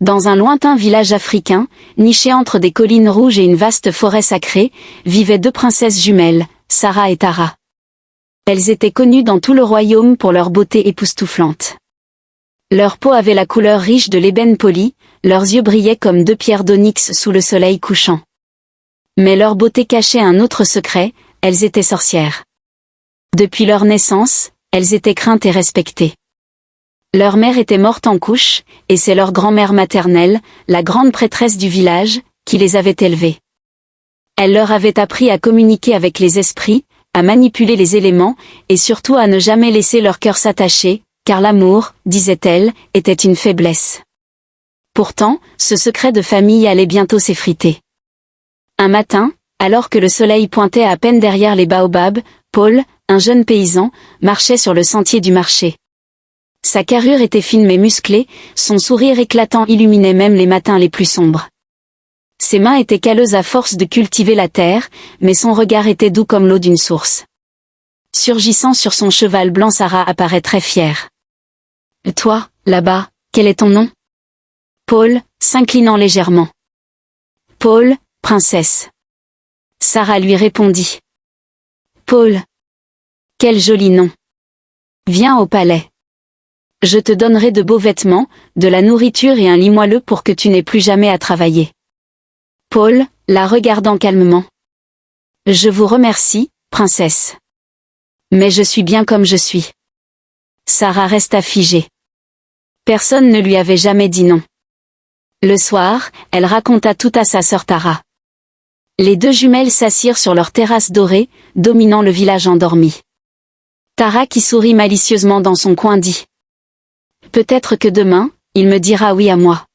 Dans un lointain village africain, niché entre des collines rouges et une vaste forêt sacrée, vivaient deux princesses jumelles, Sarah et Tara. Elles étaient connues dans tout le royaume pour leur beauté époustouflante. Leur peau avait la couleur riche de l'ébène poli, leurs yeux brillaient comme deux pierres d'onyx sous le soleil couchant. Mais leur beauté cachait un autre secret, elles étaient sorcières. Depuis leur naissance, elles étaient craintes et respectées. Leur mère était morte en couche, et c'est leur grand-mère maternelle, la grande prêtresse du village, qui les avait élevées. Elle leur avait appris à communiquer avec les esprits, à manipuler les éléments, et surtout à ne jamais laisser leur cœur s'attacher, car l'amour, disait-elle, était une faiblesse. Pourtant, ce secret de famille allait bientôt s'effriter. Un matin, alors que le soleil pointait à peine derrière les baobabs, Paul, un jeune paysan, marchait sur le sentier du marché. Sa carrure était fine mais musclée, son sourire éclatant illuminait même les matins les plus sombres. Ses mains étaient calleuses à force de cultiver la terre, mais son regard était doux comme l'eau d'une source. Surgissant sur son cheval blanc, Sarah apparaît très fière. « Toi, là-bas, quel est ton nom ?» Paul, s'inclinant légèrement. « Paul, princesse. » Sarah lui répondit. « Paul. Quel joli nom. Viens au palais. Je te donnerai de beaux vêtements, de la nourriture et un lit moelleux pour que tu n'aies plus jamais à travailler. » Paul, la regardant calmement. « Je vous remercie, princesse. Mais je suis bien comme je suis. » Sarah resta figée. Personne ne lui avait jamais dit non. Le soir, elle raconta tout à sa sœur Tara. Les deux jumelles s'assirent sur leur terrasse dorée, dominant le village endormi. Tara, qui sourit malicieusement dans son coin, dit « Peut-être que demain, il me dira oui à moi. »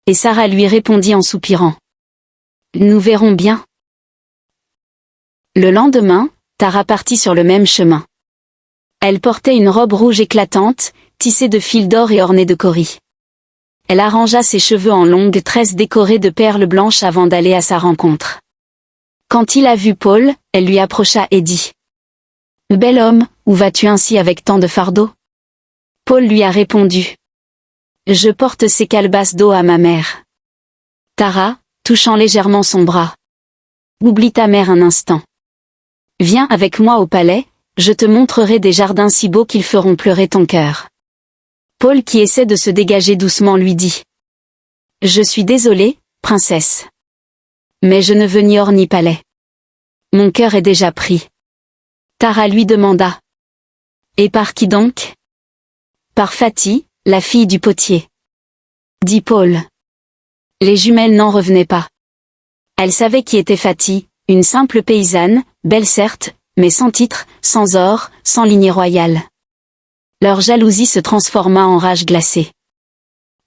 Et Sarah lui répondit en soupirant « Nous verrons bien. » Le lendemain, Tara partit sur le même chemin. Elle portait une robe rouge éclatante, tissée de fils d'or et ornée de coris. Elle arrangea ses cheveux en longues tresses décorées de perles blanches avant d'aller à sa rencontre. Quand il a vu Paul, elle lui approcha et dit « Bel homme, où vas-tu ainsi avec tant de fardeau ?» Paul lui a répondu « Je porte ces calebasses d'eau à ma mère. » Tara, touchant légèrement son bras. « Oublie ta mère un instant. Viens avec moi au palais, je te montrerai des jardins si beaux qu'ils feront pleurer ton cœur. » Paul, qui essaie de se dégager doucement, lui dit « Je suis désolé, princesse. Mais je ne veux ni or ni palais. Mon cœur est déjà pris. » Tara lui demanda « Et par qui donc ?»« Par Fatih, la fille du potier. » dit Paul. Les jumelles n'en revenaient pas. Elles savaient qui était Fatih, une simple paysanne, belle certes, mais sans titre, sans or, sans lignée royale. Leur jalousie se transforma en rage glacée.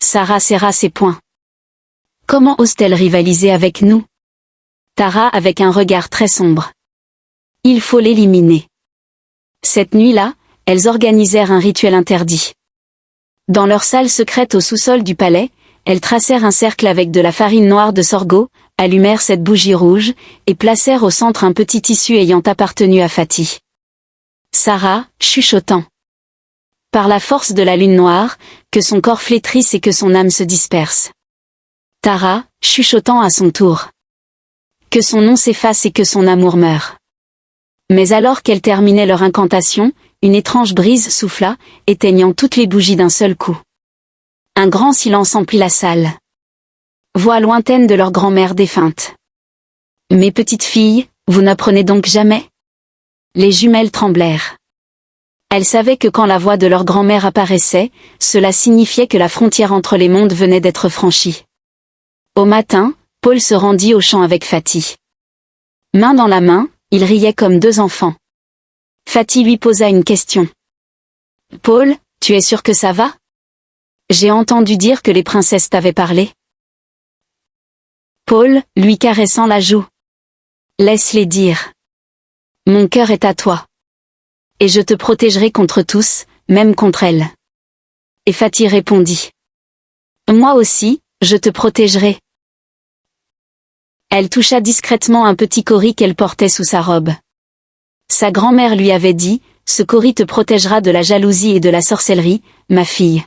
Sarah serra ses poings. « Comment ose-t-elle rivaliser avec nous ?» Tara avec un regard très sombre. « Il faut l'éliminer. » Cette nuit-là, elles organisèrent un rituel interdit. Dans leur salle secrète au sous-sol du palais, elles tracèrent un cercle avec de la farine noire de sorgho, allumèrent cette bougie rouge, et placèrent au centre un petit tissu ayant appartenu à Fatih. Sarah, chuchotant. Par la force de la lune noire, que son corps flétrisse et que son âme se disperse. Tara, chuchotant à son tour. Que son nom s'efface et que son amour meure. Mais alors qu'elles terminaient leur incantation, une étrange brise souffla, éteignant toutes les bougies d'un seul coup. Un grand silence emplit la salle. Voix lointaine de leur grand-mère défunte. « Mes petites filles, vous n'apprenez donc jamais ?» Les jumelles tremblèrent. Elles savaient que quand la voix de leur grand-mère apparaissait, cela signifiait que la frontière entre les mondes venait d'être franchie. Au matin, Paul se rendit au champ avec Fatih. Main dans la main, ils riaient comme deux enfants. Fatih lui posa une question. « Paul, tu es sûr que ça va ? J'ai entendu dire que les princesses t'avaient parlé. » Paul, lui caressant la joue. « Laisse-les dire. Mon cœur est à toi. Et je te protégerai contre tous, même contre elles. » Et Fatih répondit. « Moi aussi, je te protégerai. » Elle toucha discrètement un petit cori qu'elle portait sous sa robe. Sa grand-mère lui avait dit, « Ce cori te protégera de la jalousie et de la sorcellerie, ma fille. »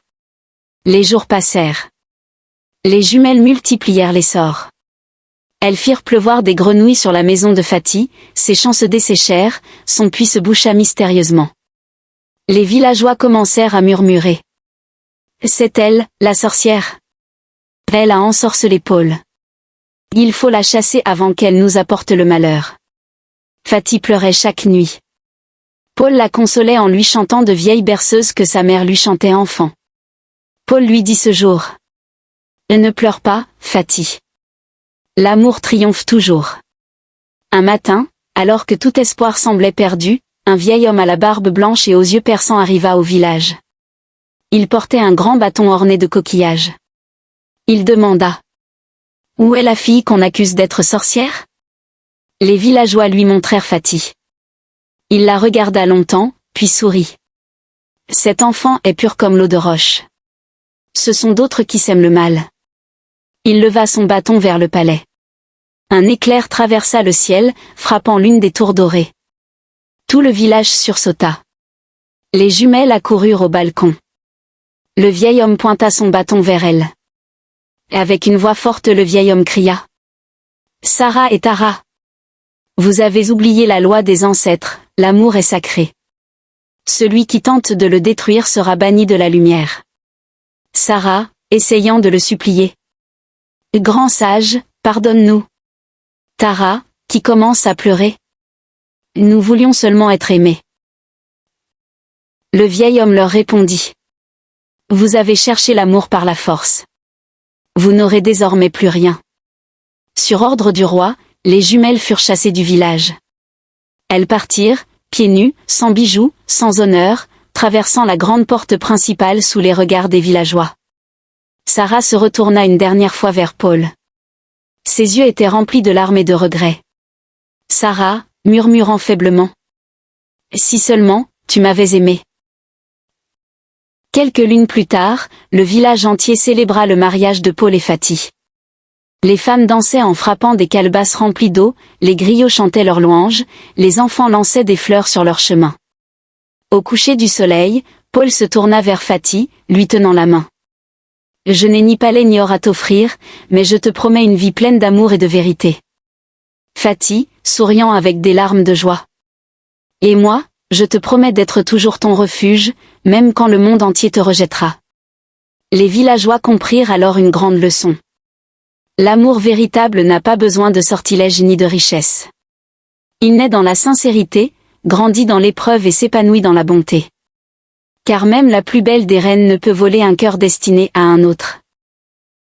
Les jours passèrent. Les jumelles multiplièrent les sorts. Elles firent pleuvoir des grenouilles sur la maison de Fatih, ses champs se desséchèrent, son puits se boucha mystérieusement. Les villageois commencèrent à murmurer. C'est elle, la sorcière. Elle a ensorcelé Paul. Il faut la chasser avant qu'elle nous apporte le malheur. Fatih pleurait chaque nuit. Paul la consolait en lui chantant de vieilles berceuses que sa mère lui chantait enfant. Paul lui dit ce jour. Ne pleure pas, Fatih. L'amour triomphe toujours. Un matin, alors que tout espoir semblait perdu, un vieil homme à la barbe blanche et aux yeux perçants arriva au village. Il portait un grand bâton orné de coquillages. Il demanda. Où est la fille qu'on accuse d'être sorcière? Les villageois lui montrèrent Fatih. Il la regarda longtemps, puis sourit. Cet enfant est pur comme l'eau de roche. Ce sont d'autres qui sèment le mal. Il leva son bâton vers le palais. Un éclair traversa le ciel, frappant l'une des tours dorées. Tout le village sursauta. Les jumelles accoururent au balcon. Le vieil homme pointa son bâton vers elles. Avec une voix forte le vieil homme cria. Sarah et Tara. Vous avez oublié la loi des ancêtres, l'amour est sacré. Celui qui tente de le détruire sera banni de la lumière. Sarah, essayant de le supplier. Grand sage, pardonne-nous. Tara, qui commence à pleurer. Nous voulions seulement être aimés. Le vieil homme leur répondit. Vous avez cherché l'amour par la force. Vous n'aurez désormais plus rien. Sur ordre du roi, les jumelles furent chassées du village. Elles partirent, pieds nus, sans bijoux, sans honneur, traversant la grande porte principale sous les regards des villageois. Sarah se retourna une dernière fois vers Paul. Ses yeux étaient remplis de larmes et de regrets. Sarah, murmurant faiblement. Si seulement, tu m'avais aimé. Quelques lunes plus tard, le village entier célébra le mariage de Paul et Fatih. Les femmes dansaient en frappant des calebasses remplies d'eau, les griots chantaient leurs louanges, les enfants lançaient des fleurs sur leur chemin. Au coucher du soleil, Paul se tourna vers Fatih, lui tenant la main. Je n'ai ni palais ni or à t'offrir, mais je te promets une vie pleine d'amour et de vérité. Fatih, souriant avec des larmes de joie. Et moi, je te promets d'être toujours ton refuge, même quand le monde entier te rejettera. Les villageois comprirent alors une grande leçon. L'amour véritable n'a pas besoin de sortilèges ni de richesses. Il naît dans la sincérité, grandit dans l'épreuve et s'épanouit dans la bonté. Car même la plus belle des reines ne peut voler un cœur destiné à un autre.